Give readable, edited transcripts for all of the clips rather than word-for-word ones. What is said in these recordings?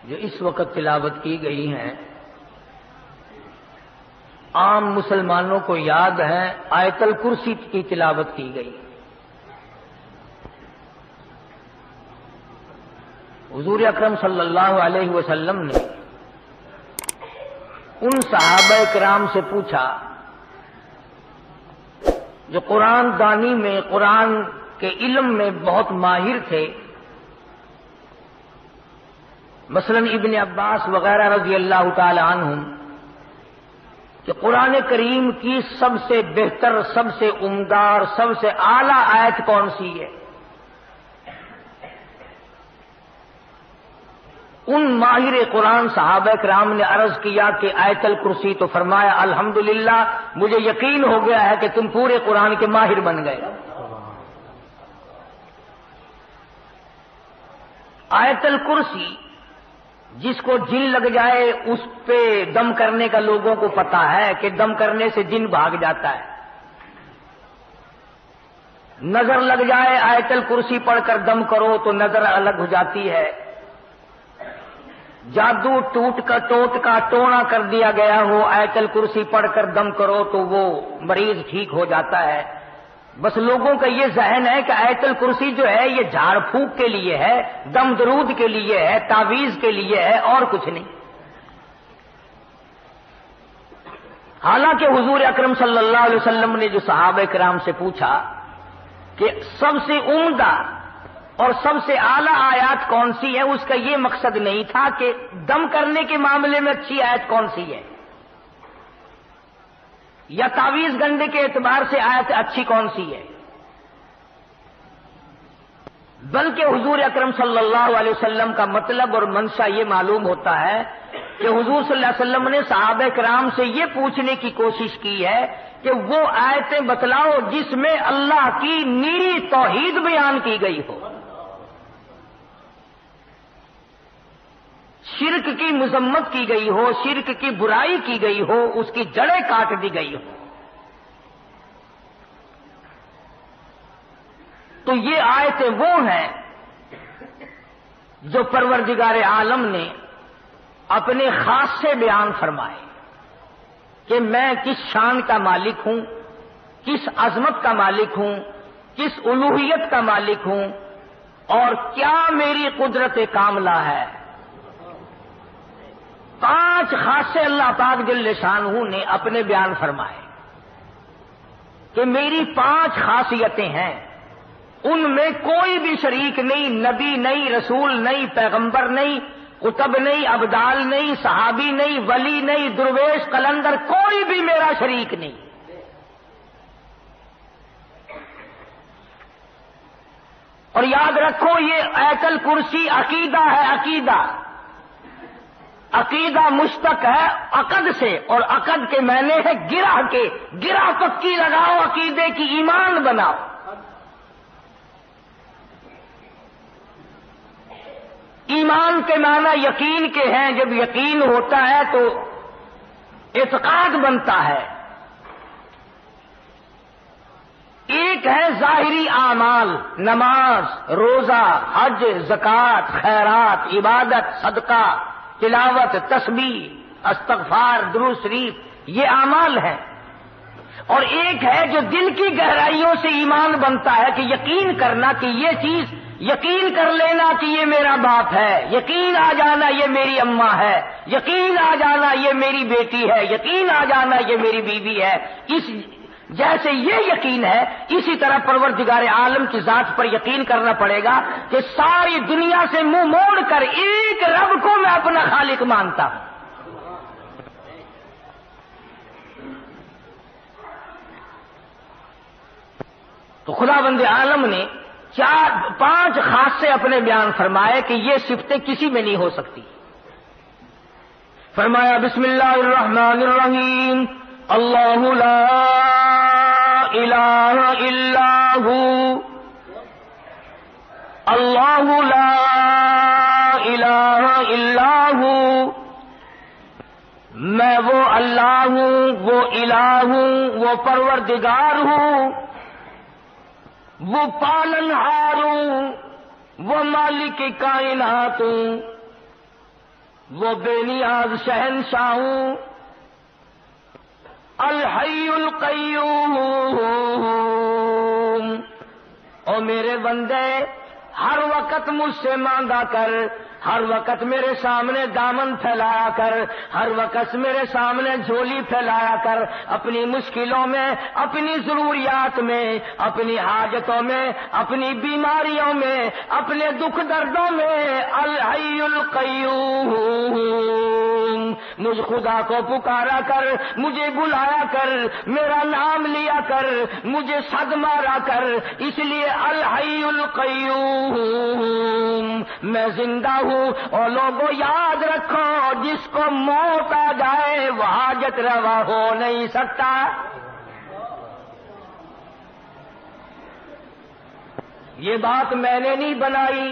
جو اس وقت تلاوت کی گئی ہیں عام مسلمانوں کو یاد ہے، آیت الکرسی کی تلاوت کی گئی۔ حضور اکرم صلی اللہ علیہ وسلم نے ان صحابہ کرام سے پوچھا جو قرآن دانی میں، قرآن کے علم میں بہت ماہر تھے، مثلا ابن عباس وغیرہ رضی اللہ تعالی عنہم، کہ قرآن کریم کی سب سے بہتر، سب سے عمدہ اور سب سے اعلیٰ آیت کون سی ہے؟ ان ماہر قرآن صحابہ کرام نے عرض کیا کہ آیت الکرسی، تو فرمایا الحمدللہ مجھے یقین ہو گیا ہے کہ تم پورے قرآن کے ماہر بن گئے۔ آیت الکرسی جس کو جن لگ جائے اس پہ دم کرنے کا لوگوں کو پتا ہے کہ دم کرنے سے جن بھاگ جاتا ہے، نظر لگ جائے آیت الکرسی پڑھ کر دم کرو تو نظر الگ ہو جاتی ہے، جادو ٹوٹ کا ٹونا کر دیا گیا ہو آیت الکرسی پڑھ کر دم کرو تو وہ مریض ٹھیک ہو جاتا ہے۔ بس لوگوں کا یہ ذہن ہے کہ آیت الکرسی جو ہے یہ جھاڑ پھونک کے لیے ہے، دم درود کے لیے ہے، تعویذ کے لیے ہے، اور کچھ نہیں۔ حالانکہ حضور اکرم صلی اللہ علیہ وسلم نے جو صحابہ کرام سے پوچھا کہ سب سے عمدہ اور سب سے اعلیٰ آیات کون سی ہے، اس کا یہ مقصد نہیں تھا کہ دم کرنے کے معاملے میں اچھی آیت کون سی ہے یا تعویذ گنڈے کے اعتبار سے آیت اچھی کون سی ہے، بلکہ حضور اکرم صلی اللہ علیہ وسلم کا مطلب اور منشا یہ معلوم ہوتا ہے کہ حضور صلی اللہ علیہ وسلم نے صحابہ کرام سے یہ پوچھنے کی کوشش کی ہے کہ وہ آیتیں بتلاؤ جس میں اللہ کی نیری توحید بیان کی گئی ہو، شرک کی مذمت کی گئی ہو، شرک کی برائی کی گئی ہو، اس کی جڑیں کاٹ دی گئی ہو۔ تو یہ آیتیں وہ ہیں جو پروردگار عالم نے اپنے خاص سے بیان فرمائے کہ میں کس شان کا مالک ہوں، کس عظمت کا مالک ہوں، کس الوہیت کا مالک ہوں، اور کیا میری قدرت کاملہ ہے۔ 5 خاصے اللہ پاک جل شانہ نے اپنے بیان فرمائے کہ میری 5 خاصیتیں ہیں، ان میں کوئی بھی شریک نہیں، نبی نہیں، رسول نہیں، پیغمبر نہیں، قطب نہیں، ابدال نہیں، صحابی نہیں، ولی نہیں، درویش، قلندر، کوئی بھی میرا شریک نہیں۔ اور یاد رکھو یہ آیت الکرسی عقیدہ ہے، عقیدہ مشتق ہے عقد سے، اور عقد کے معنی ہے گرہ کے، گرہ پکی لگاؤ عقیدے کی، ایمان بناؤ۔ ایمان کے معنی یقین کے ہیں، جب یقین ہوتا ہے تو اعتقاد بنتا ہے۔ ایک ہے ظاہری اعمال، نماز، روزہ، حج، زکوٰۃ، خیرات، عبادت، صدقہ، تلاوت، تسبیح، استغفار، درود شریف، یہ اعمال ہیں۔ اور ایک ہے جو دل کی گہرائیوں سے ایمان بنتا ہے کہ یقین کرنا کہ یہ چیز، یقین کر لینا کہ یہ میرا باپ ہے، یقین آ جانا یہ میری اماں ہے، یقین آ جانا یہ میری بیٹی ہے، یقین آ جانا یہ میری بیوی ہے۔ اس جیسے یہ یقین ہے، اسی طرح پروردگار عالم کی ذات پر یقین کرنا پڑے گا کہ ساری دنیا سے منہ موڑ کر ایک رب کو میں اپنا خالق مانتا ہوں۔ تو خدا بند عالم نے 5 خاصے اپنے بیان فرمائے کہ یہ صفتیں کسی میں نہیں ہو سکتی۔ فرمایا بسم اللہ الرحمن الرحیم، اللہ لا الہ الا ہو، اللہ لا الہ الا ہو، میں وہ اللہ ہوں، وہ الہ ہوں، وہ پروردگار ہوں، وہ پالنہار ہوں، وہ مالک کائنات ہوں۔ وہ بے نیاز شہنشاہ ہوں، الحی القیوم۔ او میرے بندے، ہر وقت مجھ سے مانگا کر، ہر وقت میرے سامنے دامن پھیلایا کر، ہر وقت میرے سامنے جھولی پھیلایا کر، اپنی مشکلوں میں، اپنی ضروریات میں، اپنی حاجتوں میں، اپنی بیماریوں میں، اپنے دکھ دردوں میں۔ الحی القیوم، مجھ خدا کو پکارا کر، مجھے بلایا کر، میرا نام لیا کر، مجھے صد مارا کر، اس لیے الحی القیوم، میں زندہ ہوں۔ اور لوگوں یاد رکھو، جس کو موت آ جائے وہ حاجت روا ہو نہیں سکتا۔ یہ بات میں نے نہیں بنائی،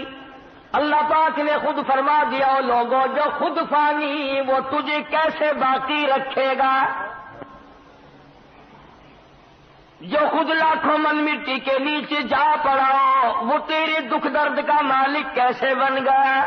اللہ پاک نے خود فرما دیا۔ اور لوگوں جو خود فانی وہ تجھے کیسے باقی رکھے گا؟ جو خود لاکھوں من مٹی کے نیچے جا پڑا وہ تیرے دکھ درد کا مالک کیسے بن گیا؟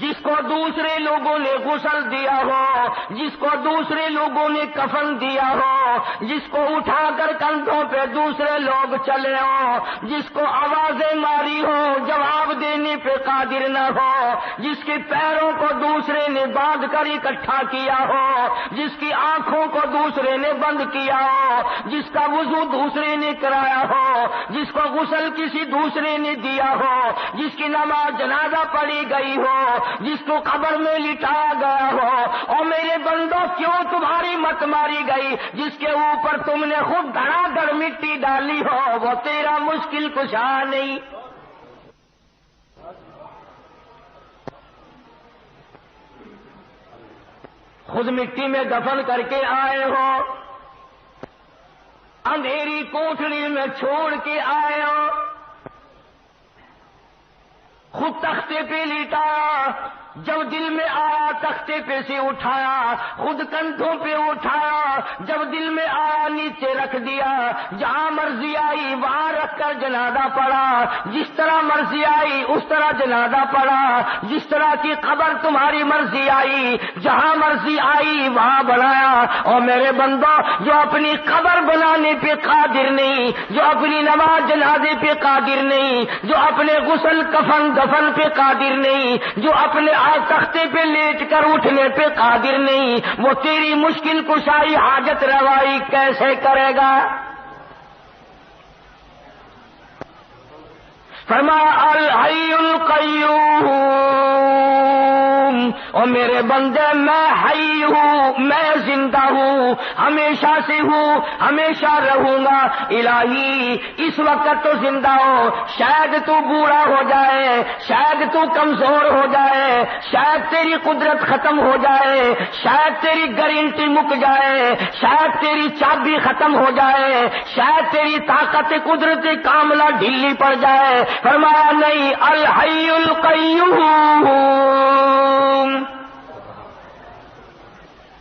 جس کو دوسرے لوگوں نے غسل دیا ہو، جس کو دوسرے لوگوں نے کفن دیا ہو، جس کو اٹھا کر کندھوں پہ دوسرے لوگ چلے ہوں، جس کو آوازیں ماری ہو جواب دینے پہ قادر نہ ہو، جس کے پیروں کو دوسرے نے باندھ کر اکٹھا کیا ہو، جس کی آنکھوں کو دوسرے نے بند کیا ہو، جس کا وضو دوسرے نے کرایا ہو، جس کو غسل کسی دوسرے نے دیا ہو، جس کی نماز جنازہ پڑھی گئی ہو، جس کو قبر میں لٹایا گیا ہو، اور میرے بندوں کیوں تمہاری مت ماری گئی؟ جس کے اوپر تم نے خود دھڑا دھڑ مٹی ڈالی ہو وہ تیرا مشکل کشا نہیں۔ خود مٹی میں دفن کر کے آئے ہو، اندھیری کوٹھڑی میں چھوڑ کے آئے ہو، خود تختے پہ لیٹایا، جب دل میں آیا تختے پہ سے اٹھایا، خود کندھوں پہ اٹھایا، جب دل میں آیا نیچے رکھ دیا، جہاں مرضی آئی وہاں رکھ کر جنازہ پڑا، جس طرح مرضی آئی اس طرح جنازہ پڑا، جس طرح کی قبر تمہاری مرضی آئی جہاں مرضی آئی وہاں بنایا۔ اور میرے بندو، جو اپنی قبر بنانے پہ قادر نہیں، جو اپنی نماز جنازے پہ قادر نہیں، جو اپنے غسل کفن دفن پہ قادر نہیں، جو اپنے تختے پہ لیٹ کر اٹھنے پہ قادر نہیں، وہ تیری مشکل کشائی حاجت روائی کیسے کرے گا؟ فرمایا الحی القیوم، اور میرے بندے میں حی ہوں، میں زندہ ہوں، ہمیشہ سے ہوں، ہمیشہ رہوں گا۔ الہی اس وقت تو زندہ ہو، شاید تو بوڑھا ہو جائے، شاید تو کمزور ہو جائے، شاید تیری قدرت ختم ہو جائے، شاید تیری گارنٹی مک جائے، شاید تیری چابی ختم ہو جائے، شاید تیری طاقت قدرت کاملہ ڈھیلی پڑ جائے۔ فرمایا نہیں، الحی القیوم،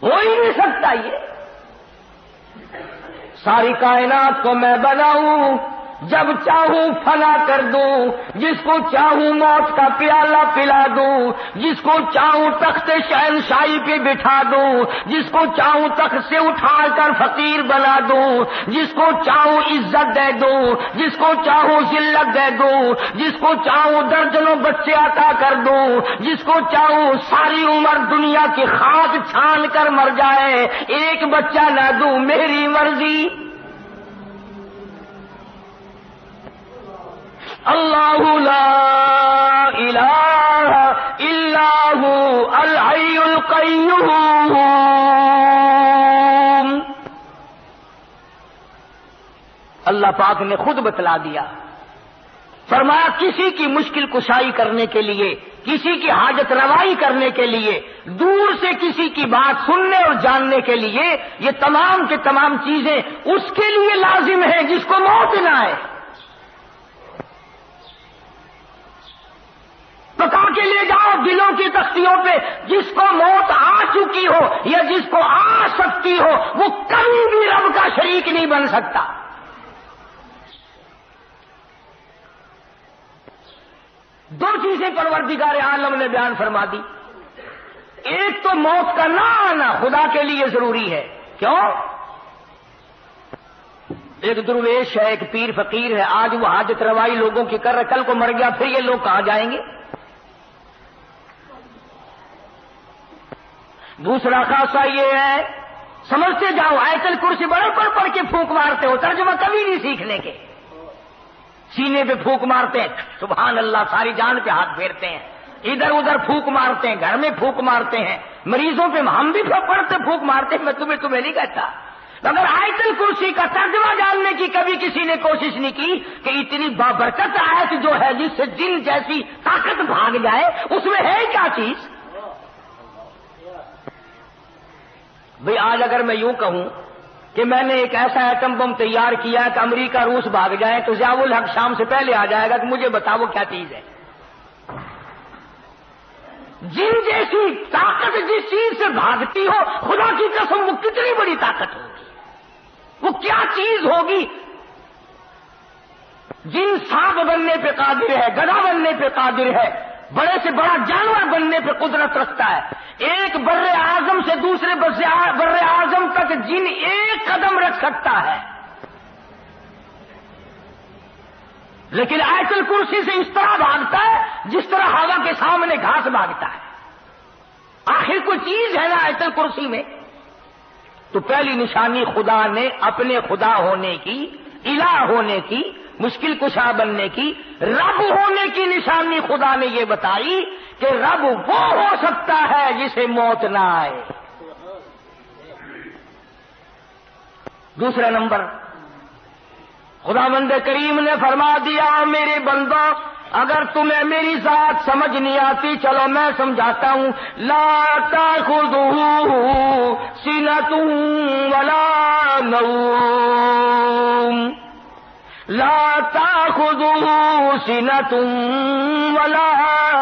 ہو ہی نہیں سکتا یہ۔ ساری کائنات کو میں بناؤں، جب چاہوں فنا کر دوں، جس کو چاہوں موت کا پیالہ پلا دوں، جس کو چاہوں تخت شہنشاہی پہ بٹھا دوں، جس کو چاہوں تخت سے اٹھا کر فقیر بنا دوں، جس کو چاہوں عزت دے دوں، جس کو چاہوں ذلت دے دوں، جس کو چاہوں درجنوں بچے عطا کر دوں، جس کو چاہوں ساری عمر دنیا کی خاک چھان کر مر جائے، ایک بچہ نہ دوں، میری مرضی۔ اللہ لا الہ الا ہو الحی القیوم۔ اللہ پاک نے خود بتلا دیا، فرمایا کسی کی مشکل کشائی کرنے کے لیے، کسی کی حاجت روائی کرنے کے لیے، دور سے کسی کی بات سننے اور جاننے کے لیے، یہ تمام کے تمام چیزیں اس کے لیے لازم ہیں جس کو موت نہ آئے۔ پکا کے لے جاؤ دلوں کی تختیوں پہ، جس کو موت آ چکی ہو یا جس کو آ سکتی ہو وہ کبھی بھی رب کا شریک نہیں بن سکتا۔ دو چیزیں پروردگار عالم نے بیان فرما دی. ایک تو موت کا نہ آنا خدا کے لیے ضروری ہے. کیوں؟ ایک درویش ہے، ایک پیر فقیر ہے، آج وہ حاجت روائی لوگوں کی کر رہا، کل کو مر گیا، پھر یہ لوگ کہاں جائیں گے؟ دوسرا خاصہ یہ ہے، سمجھتے جاؤ آیت الکرسی بڑے پڑھ کے پھونک مارتے ہو، ترجمہ کبھی نہیں سیکھنے کے. سینے پہ پھونک مارتے ہیں، سبحان اللہ، ساری جان پہ ہاتھ پھیرتے ہیں، ادھر ادھر پھونک مارتے ہیں، گھر میں پھونک مارتے ہیں، مریضوں پہ ہم بھی پڑھتے پھونک مارتے ہیں. میں تمہیں نہیں کہتا، مگر آیت الکرسی کا ترجمہ جاننے کی کبھی کسی نے کوشش نہیں کی کہ اتنی بابرکت آیت جو ہے جس سے جن جیسی طاقت بھاگ جائے، اس میں ہے کیا چیز؟ بھئی آج اگر میں یوں کہوں کہ میں نے ایک ایسا ایٹم بم تیار کیا ہے کہ امریکہ روس بھاگ جائے تو ضیاء الحق شام سے پہلے آ جائے گا کہ مجھے بتاؤ وہ کیا چیز ہے. جن جیسی طاقت جس چیز سے بھاگتی ہو، خدا کی قسم وہ کتنی بڑی طاقت ہوگی، وہ کیا چیز ہوگی. جن سانپ بننے پہ قادر ہے، گدھا بننے پہ قادر ہے، بڑے سے بڑا جانور بننے پہ قدرت رکھتا ہے. ایک بر اعظم سے دوسرے بر اعظم تک جن ایک قدم رکھ سکتا ہے، لیکن آیت الکرسی سے اس طرح بھاگتا ہے جس طرح ہوا کے سامنے گھاس بھاگتا ہے. آخر کوئی چیز ہے نا آیت الکرسی میں. تو پہلی نشانی خدا نے اپنے خدا ہونے کی، الہ ہونے کی، مشکل کشا بننے کی، رب ہونے کی نشانی خدا نے یہ بتائی کہ رب وہ ہو سکتا ہے جسے موت نہ آئے. دوسرا نمبر، خداوند کریم نے فرما دیا میرے بندو اگر تمہیں میری ذات سمجھ نہیں آتی چلو میں سمجھاتا ہوں. لا تأخذہ سنۃ ولا نوم، لا تأخذہ سنۃ ولا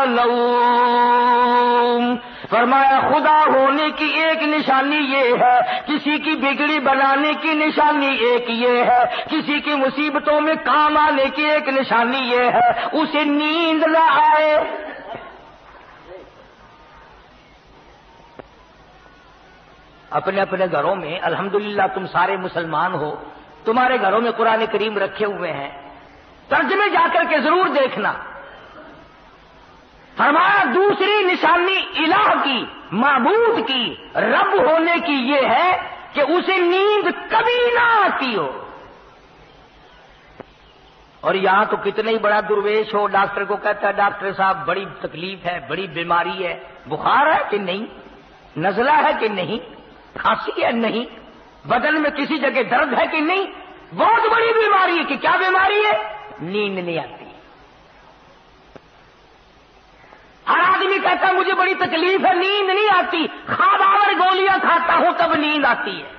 نوم. فرمایا خدا ہونے کی ایک نشانی یہ ہے، کسی کی بگڑی بنانے کی نشانی ایک یہ ہے، کسی کی مصیبتوں میں کام آنے کی ایک نشانی یہ ہے اسے نیند نہ آئے. اپنے اپنے گھروں میں الحمدللہ تم سارے مسلمان ہو، تمہارے گھروں میں قرآن کریم رکھے ہوئے ہیں، ترجمے جا کر کے ضرور دیکھنا. فرمایا دوسری نشانی الہ کی، معبود کی، رب ہونے کی یہ ہے کہ اسے نیند کبھی نہ آتی ہو. اور یہاں تو کتنا ہی بڑا درویش ہو، ڈاکٹر کو کہتا ہے ڈاکٹر صاحب بڑی تکلیف ہے، بڑی بیماری ہے، بخار ہے کہ نہیں، نزلہ ہے کہ نہیں، کھانسی ہے نہیں، بدن میں کسی جگہ درد ہے کہ نہیں، بہت بڑی بیماری ہے. کہ کیا بیماری ہے؟ نیند نہیں آتی. ہر آدمی کہتا ہے مجھے بڑی تکلیف ہے، نیند نہیں آتی، خواب آور گولیاں کھاتا ہوں تب نیند آتی ہے.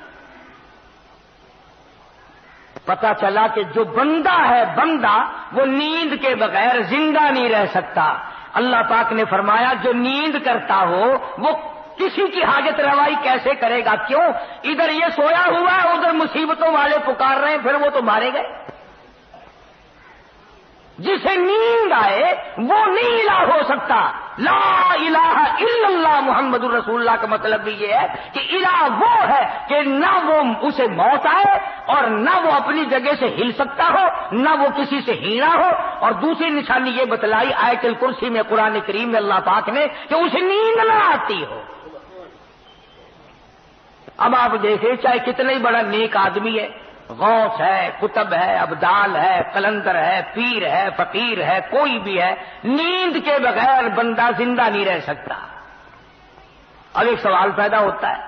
پتا چلا کہ جو بندہ ہے بندہ وہ نیند کے بغیر زندہ نہیں رہ سکتا. اللہ پاک نے فرمایا جو نیند کرتا ہو وہ کسی کی حاجت روائی کیسے کرے گا؟ کیوں؟ ادھر یہ سویا ہوا ہے، ادھر مصیبتوں والے پکار رہے ہیں، پھر وہ تو مارے گئے. جسے نیند آئے وہ نہیں الہ ہو سکتا. لا الہ الا اللہ محمد الرسول اللہ کا مطلب بھی یہ ہے کہ الہ وہ ہے کہ نہ وہ اسے موت آئے اور نہ وہ اپنی جگہ سے ہل سکتا ہو، نہ وہ کسی سے ہینا ہو. اور دوسری نشانی یہ بتلائی آیت الکرسی میں، قرآن کریم میں اللہ پاک نے، کہ اسے نیند نہ آتی ہو. اب آپ دیکھیں چاہے کتنا ہی بڑا نیک آدمی ہے، غوث ہے، قطب ہے، ابدال ہے، قلندر ہے، پیر ہے، فقیر ہے، کوئی بھی ہے، نیند کے بغیر بندہ زندہ نہیں رہ سکتا. اب ایک سوال پیدا ہوتا ہے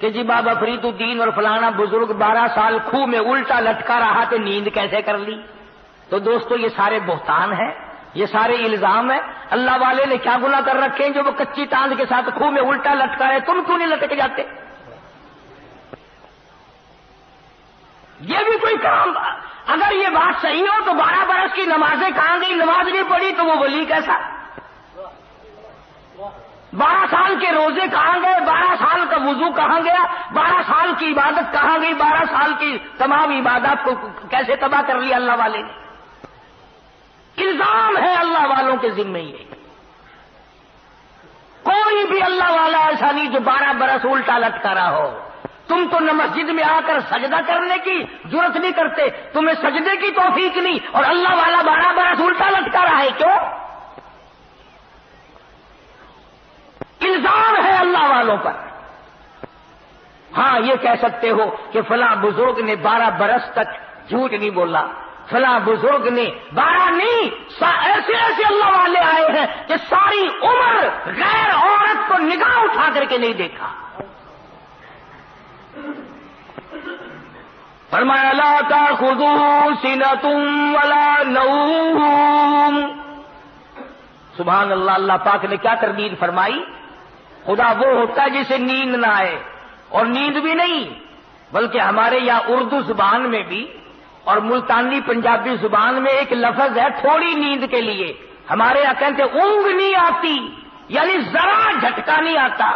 کہ جی بابا فرید الدین اور فلانا بزرگ 12 سال کھوہ میں الٹا لٹکا رہا تو نیند کیسے کر لی؟ تو دوستو یہ سارے بہتان ہیں، یہ سارے الزام ہیں. اللہ والے نے کیا گناہ کر رکھے ہیں جو وہ کچی تاند کے ساتھ کھوہ میں الٹا لٹکا رہے؟ تم کیوں نہیں لٹک جاتے؟ یہ بھی کوئی کام؟ اگر یہ بات صحیح ہو تو 12 برس کی نمازیں کہاں گئی؟ نماز نہیں پڑھی تو وہ ولی کیسا؟ 12 سال کے روزے کہاں گئے؟ 12 سال کا وضو کہاں گیا؟ 12 سال کی عبادت کہاں گئی؟ 12 سال کی تمام عبادات کو کیسے تباہ کر لیا اللہ والے نے؟ الزام ہے اللہ والوں والوں کے ذمے ہی ہے۔ کوئی بھی اللہ والا ایسا نہیں جو 12 برس الٹا لٹکا رہا ہو۔ تم تو نہ مسجد میں آ کر سجدہ کرنے کی جرت نہیں کرتے، تمہیں سجدے کی توفیق نہیں، اور اللہ والا 12 برس الٹا لٹکا رہا ہے، کیوں؟ الزام ہے اللہ والوں پر۔ ہاں یہ کہہ سکتے ہو کہ فلاں بزرگ نے 12 برس تک جھوٹ نہیں بولا، فلاں بزرگ نے 12 نہیں، ایسے ایسے اللہ والے آئے ہیں کہ ساری عمر غیر عورت کو نگاہ اٹھا کر کے نہیں دیکھا۔ فرمایا لا تأخذوه سنة ولا نوم۔ سبحان اللہ، اللہ پاک نے کیا تردید فرمائی؟ خدا وہ ہوتا ہے جسے نیند نہ آئے، اور نیند بھی نہیں بلکہ ہمارے یہاں اردو زبان میں بھی اور ملتانی پنجابی زبان میں ایک لفظ ہے تھوڑی نیند کے لیے۔ ہمارے یہاں کہتے اونگ نہیں آتی، یعنی ذرا جھٹکا نہیں آتا۔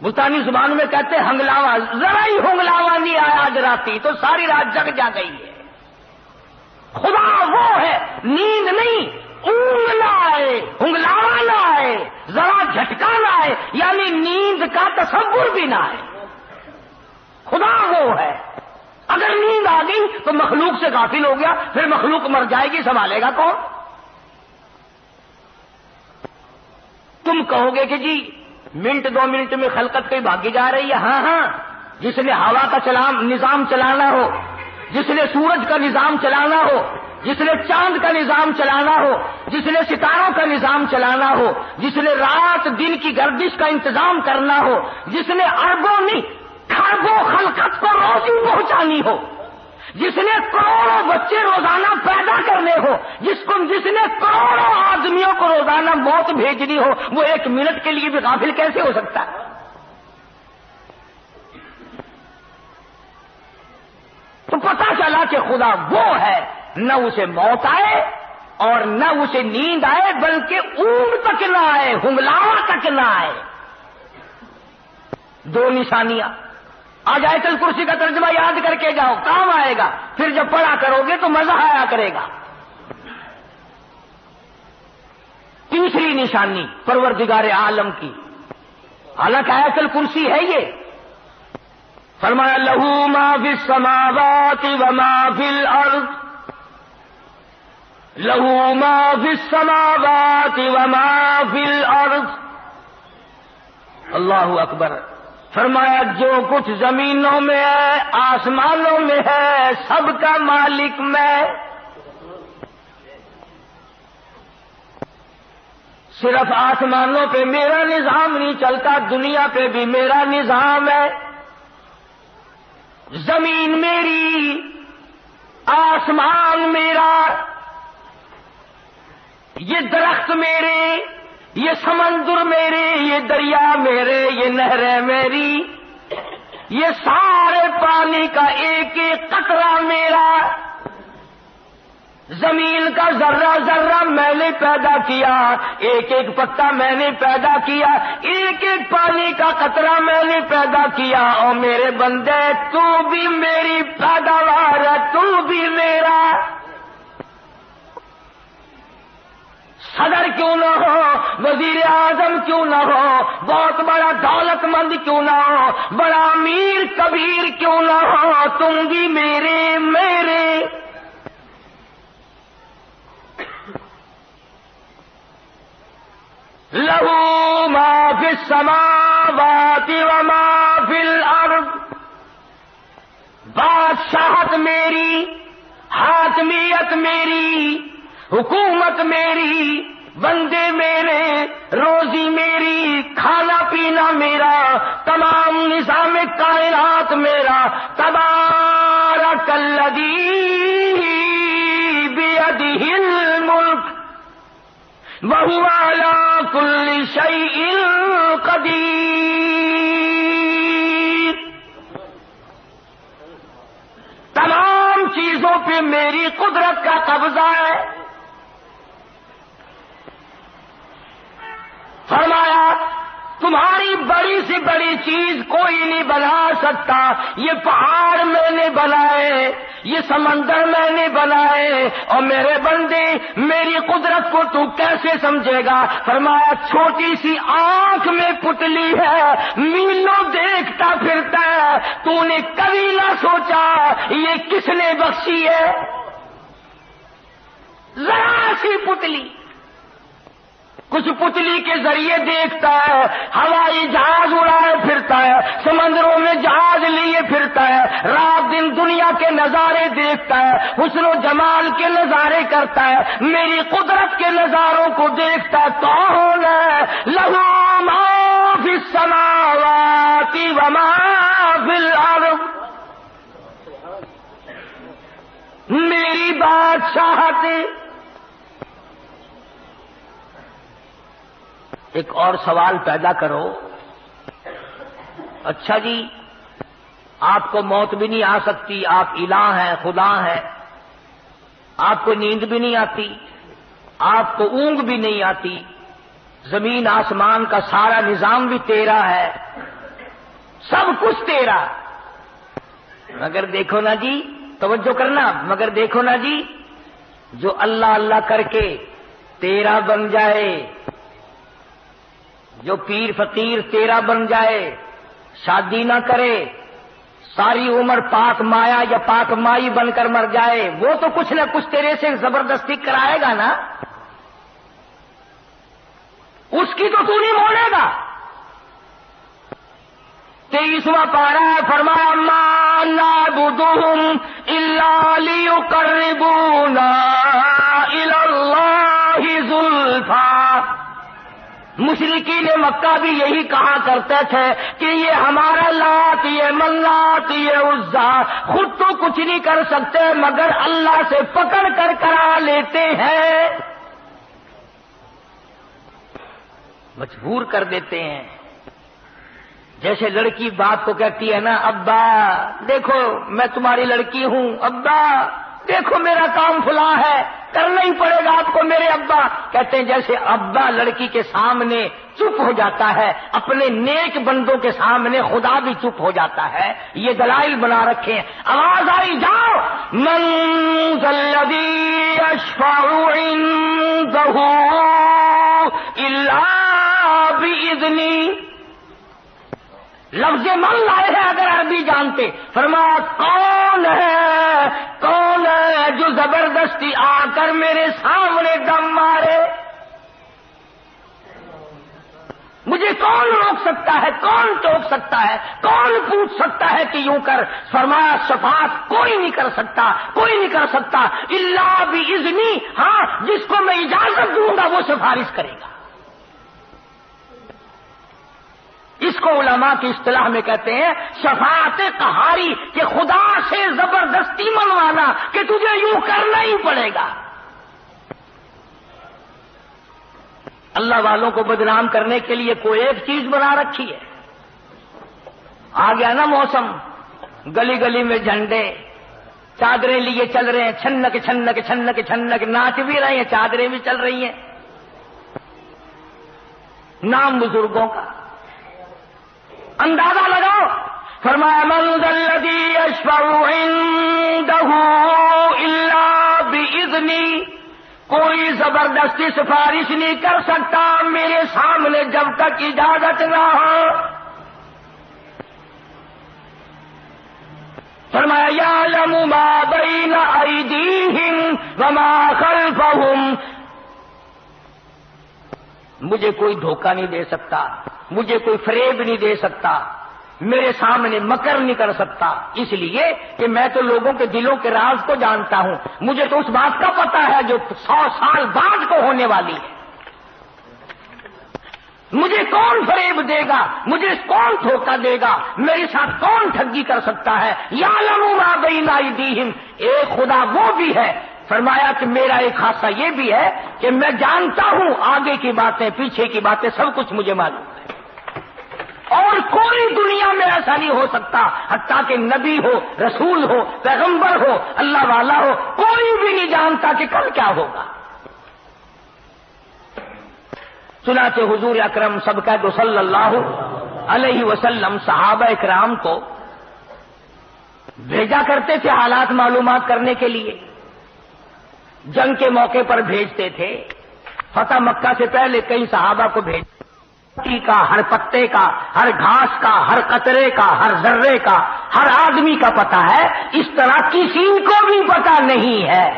ملتانی زبان میں کہتے ہنگلاوا، ذرا ہی ہنگلاوا نہیں آیا آج راتی تو ساری رات جگ جا گئی ہے۔ خدا وہ ہے، نیند نہیں، اونگ نہ آئے، ہنگلاوا نہ آئے، ذرا جھٹکا نہ آئے، یعنی نیند کا تصور بھی نہ آئے۔ خدا وہ ہے۔ اگر نیند آ گئی تو مخلوق سے غافل ہو گیا، پھر مخلوق مر جائے گی، سنبھالے گا کون؟ تم کہو گے کہ جی منٹ 2 منٹ میں خلقت کہیں بھاگی جا رہی ہے۔ ہاں ہاں، جس نے ہوا کا نظام چلانا ہو، جس نے سورج کا نظام چلانا ہو، جس نے چاند کا نظام چلانا ہو، جس نے ستاروں کا نظام چلانا ہو، جس نے رات دن کی گردش کا انتظام کرنا ہو، جس نے اربوں نہیں کھربوں خلقت کو روزی پہنچانی ہو، جس نے کروڑوں بچے روزانہ پیدا کرنے ہو، جس نے کروڑوں آدمیوں کو روزانہ موت بھیجنی ہو، وہ 1 منٹ کے لیے بھی غافل کیسے ہو سکتا ہے؟ تو پتہ چلا کہ خدا وہ ہے، نہ اسے موت آئے اور نہ اسے نیند آئے، بلکہ اونگ تک نہ آئے، ہنگلاوا تک نہ آئے۔ 2 نشانیاں۔ آج آیت الکرسی کا ترجمہ یاد کر کے جاؤ، کام آئے گا، پھر جب پڑھا کرو گے تو مزہ آیا کرے گا۔ تیسری نشانی پروردگار عالم کی، حالانکہ آیت الکرسی ہے یہ، فرمایا لہو ما فی السماوات وما فی الارض، لہو ما فی السماوات وما فی الارض۔ اللہ اکبر۔ فرمایا جو کچھ زمینوں میں ہے، آسمانوں میں ہے، سب کا مالک میں۔ صرف آسمانوں پہ میرا نظام نہیں چلتا، دنیا پہ بھی میرا نظام ہے۔ زمین میری، آسمان میرا، یہ درخت میرے، یہ سمندر میرے، یہ دریا میرے، یہ نہریں میری، یہ سارے پانی کا ایک ایک قطرہ میرا۔ زمین کا ذرہ ذرہ میں نے پیدا کیا، ایک ایک پتا میں نے پیدا کیا، ایک ایک پانی کا قطرہ میں نے پیدا کیا۔ اور میرے بندے تو بھی میری پیداوار ہے، تو بھی میرا۔ صدر کیوں نہ ہو، وزیر اعظم کیوں نہ ہو، بہت بڑا دولت مند کیوں نہ ہو، بڑا امیر کبیر کیوں نہ ہو، تم بھی میرے میرے۔ لہو ما فی السماوات وما فی الارض۔ بادشاہت میری، حاکمیت میری، حکومت میری، بندے میرے، روزی میری، کھانا پینا میرا، تمام نظام کائنات میرا۔ تبارک الذی بیدہ الملک وہو علی کل شیء قدیر۔ تمام چیزوں پہ میری قدرت کا قبضہ ہے۔ فرمایا تمہاری بڑی سے بڑی چیز کوئی نہیں بنا سکتا. یہ پہاڑ میں نے بنائے, یہ سمندر میں نے بنائے, اور میرے بندے میری قدرت کو تو کیسے سمجھے گا؟ فرمایا چھوٹی سی آنکھ میں پتلی ہے, میلوں دیکھتا پھرتا ہے, تو نے کبھی نہ سوچا یہ کس نے بخشی ہے؟ ذرا سی پتلی, کچھ پتلی کے ذریعے دیکھتا ہے, ہوائی جہاز اڑائے پھرتا ہے, سمندروں میں جہاز لیے پھرتا ہے, رات دن دنیا کے نظارے دیکھتا ہے, حسن و جمال کے نظارے کرتا ہے, میری قدرت کے نظاروں کو دیکھتا ہے. کون ہے؟ لہو ما فی السماوات وما فی الارض. میری بادشاہت. ایک اور سوال پیدا کرو, اچھا جی آپ کو موت بھی نہیں آ سکتی, آپ الہ ہیں, خدا ہیں, آپ کو نیند بھی نہیں آتی, آپ کو اونگ بھی نہیں آتی, زمین آسمان کا سارا نظام بھی تیرا ہے, سب کچھ تیرا, مگر دیکھو نا جی, توجہ کرنا, مگر دیکھو نا جی, جو اللہ اللہ کر کے تیرا بن جائے, جو پیر فقیر تیرا بن جائے, شادی نہ کرے, ساری عمر پاک مایا یا پاک مائی بن کر مر جائے, وہ تو کچھ نہ کچھ تیرے سے زبردستی کرائے گا نا, اس کی تو نہیں موڑے گا. 23واں پارہ ہے, فرمایا ما نعبدہم الا لیقربونا الی اللہ زلفی. مشرکین مکہ بھی یہی کہا کرتے تھے کہ یہ ہمارا لات, یہ منات, یہ عزا خود تو کچھ نہیں کر سکتے مگر اللہ سے پکڑ کر کرا لیتے ہیں, مجبور کر دیتے ہیں. جیسے لڑکی باپ کو کہتی ہے نا, ابا دیکھو میں تمہاری لڑکی ہوں, ابا دیکھو میرا کام فلاں ہے, کرنا ہی پڑے گا آپ کو میرے ابا. کہتے ہیں جیسے ابا لڑکی کے سامنے چپ ہو جاتا ہے, اپنے نیک بندوں کے سامنے خدا بھی چپ ہو جاتا ہے. یہ دلائل بنا رکھے ہیں. آواز آئی جاؤ, من ذا الذی یشفع عنده الا باذنہ. لفظ من لائے ہیں اگر عربی جانتے, فرمایا کون ہے جو زبردستی آ کر میرے سامنے دم مارے؟ مجھے کون روک سکتا ہے, کون ٹوک سکتا ہے, کون پوچھ سکتا ہے کہ یوں کر؟ فرمایا شفاعت کوئی نہیں کر سکتا, کوئی نہیں کر سکتا الا باذنی. ہاں جس کو میں اجازت دوں گا وہ سفارش کرے گا. اس کو علماء کی اصطلاح میں کہتے ہیں شفاعت قہاری, کہ خدا سے زبردستی منوانا کہ تجھے یوں کرنا ہی پڑے گا. اللہ والوں کو بدنام کرنے کے لیے کوئی ایک چیز بنا رکھی ہے. آ گیا نا موسم, گلی گلی میں جھنڈے, چادریں لیے چل رہے ہیں, چھنک چھنک چھنک چھنک, ناچ بھی رہے ہیں, چادریں بھی چل رہی ہیں, نام بزرگوں کا. اندازہ لگاؤ, فرمایا من ذا الذی یشفع عنده الا باذنہ. کوئی زبردستی سفارش نہیں کر سکتا میرے سامنے جب تک اجازت نہ ہو. فرمایا یعلم ما بین ایدیہم وما خلفہم. مجھے کوئی دھوکہ نہیں دے سکتا, مجھے کوئی فریب نہیں دے سکتا, میرے سامنے مکر نہیں کر سکتا, اس لیے کہ میں تو لوگوں کے دلوں کے راز کو جانتا ہوں. مجھے تو اس بات کا پتا ہے جو 100 سال بعد کو ہونے والی ہے. مجھے کون فریب دے گا, مجھے کون دھوکہ دے گا, میرے ساتھ کون ٹھگی کر سکتا ہے. یعلم ما بین ایدیہم. ایک خدا وہ بھی ہے. فرمایا کہ میرا ایک خاصہ یہ بھی ہے کہ میں جانتا ہوں آگے کی باتیں, پیچھے کی باتیں, سب کچھ مجھے معلوم ہے. اور کوئی دنیا میں ایسا نہیں ہو سکتا, حتیٰ کہ نبی ہو, رسول ہو, پیغمبر ہو, اللہ والا ہو, کوئی بھی نہیں جانتا کہ کل کیا ہوگا. چنانچہ حضور اکرم سبقت صلی اللہ علیہ وسلم صحابہ اکرام کو بھیجا کرتے تھے حالات معلومات کرنے کے لیے، جنگ کے موقع پر بھیجتے تھے۔ فتح مکہ سے پہلے کئی صحابہ کو بھیج کا، ہر پتے کا، ہر گھاس کا، ہر قطرے کا، ہر ذرے کا، ہر آدمی کا پتہ ہے، اس طرح کسی کو بھی پتہ نہیں ہے۔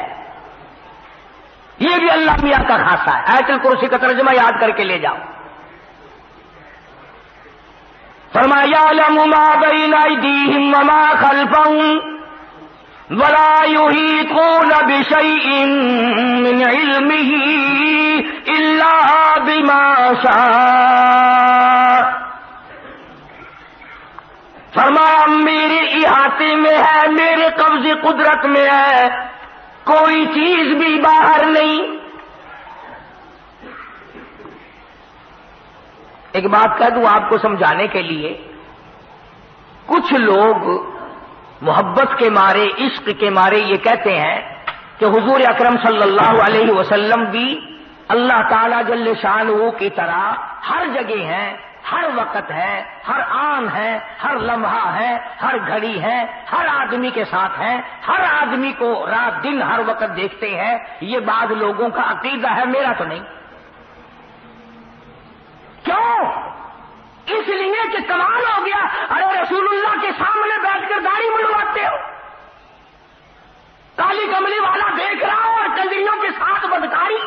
یہ بھی اللہ میاں کا خاصہ ہے۔ آیت الکرسی کا ترجمہ یاد کر کے لے جاؤ۔ فرمایا یعلم ما بین ایدیہم وما خلفہم ولا یحیطون بشیء من علمہ الا بما شاء۔ فرمایا میرے احاطے میں ہے، میرے قبض قدرت میں ہے، کوئی چیز بھی باہر نہیں۔ ایک بات کہہ دوں آپ کو سمجھانے کے لیے، کچھ لوگ محبت کے مارے، عشق کے مارے یہ کہتے ہیں کہ حضور اکرم صلی اللہ علیہ وسلم بھی اللہ تعالی جل شانہ کی طرح ہر جگہ ہیں، ہر وقت ہے، ہر آن ہے، ہر لمحہ ہے، ہر گھڑی ہے، ہر آدمی کے ساتھ ہیں، ہر آدمی کو رات دن ہر وقت دیکھتے ہیں۔ یہ بعض لوگوں کا عقیدہ ہے، میرا تو نہیں۔ کیوں؟ اس لیے کہ کمال ہو گیا، ارے رسول اللہ کے سامنے بیٹھ کر داڑھی منڈواتے ہو، کالی کملی والا دیکھ رہا ہو اور کنجریوں کے ساتھ بدکاری،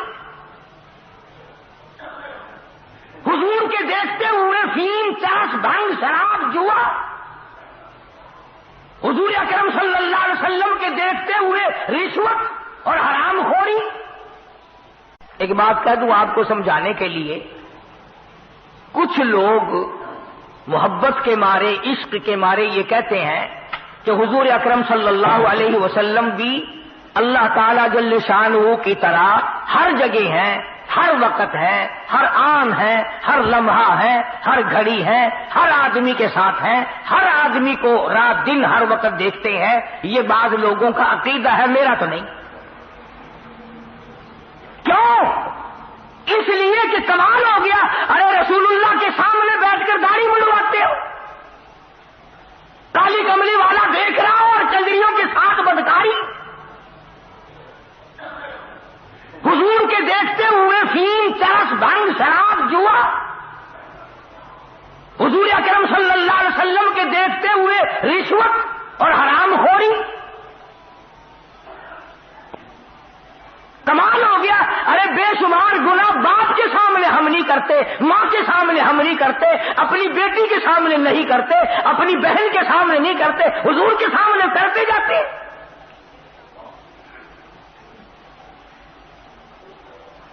حضور کے دیکھتے ہوئے فیم، چرس، بھنگ، شراب، جوا، حضور اکرم صلی اللہ علیہ وسلم کے دیکھتے ہوئے رشوت اور حرام خوری۔ ایک بات کہہ دوں آپ کو سمجھانے کے لیے، کچھ لوگ محبت کے مارے، عشق کے مارے یہ کہتے ہیں کہ حضور اکرم صلی اللہ علیہ وسلم بھی اللہ تعالی جل شانہ کی طرح ہر جگہ ہیں، ہر وقت ہے، ہر آن ہے، ہر لمحہ ہے، ہر گھڑی ہے، ہر آدمی کے ساتھ ہیں، ہر آدمی کو رات دن ہر وقت دیکھتے ہیں۔ یہ بعض لوگوں کا عقیدہ ہے، میرا تو نہیں۔ کیوں؟ اس لیے کہ کمال ہو گیا، ارے رسول اللہ کے سامنے بیٹھ کر داڑھی منڈواتے ہو، کالی کملی والا دیکھ رہا ہو اور چندریوں کے ساتھ بدکاری، حضور کے دیکھتے ہوئے فیم، چرس، بھنگ، شراب، جوا، حضور اکرم صلی اللہ علیہ وسلم کے دیکھتے ہوئے رشوت اور حرام خوری۔ کمال ہو گیا، ارے بے شمار گناہ باپ کے سامنے ہم نہیں کرتے، ماں کے سامنے ہم نہیں کرتے، اپنی بیٹی کے سامنے نہیں کرتے، اپنی بہن کے سامنے نہیں کرتے، حضور کے سامنے کرتے جاتے۔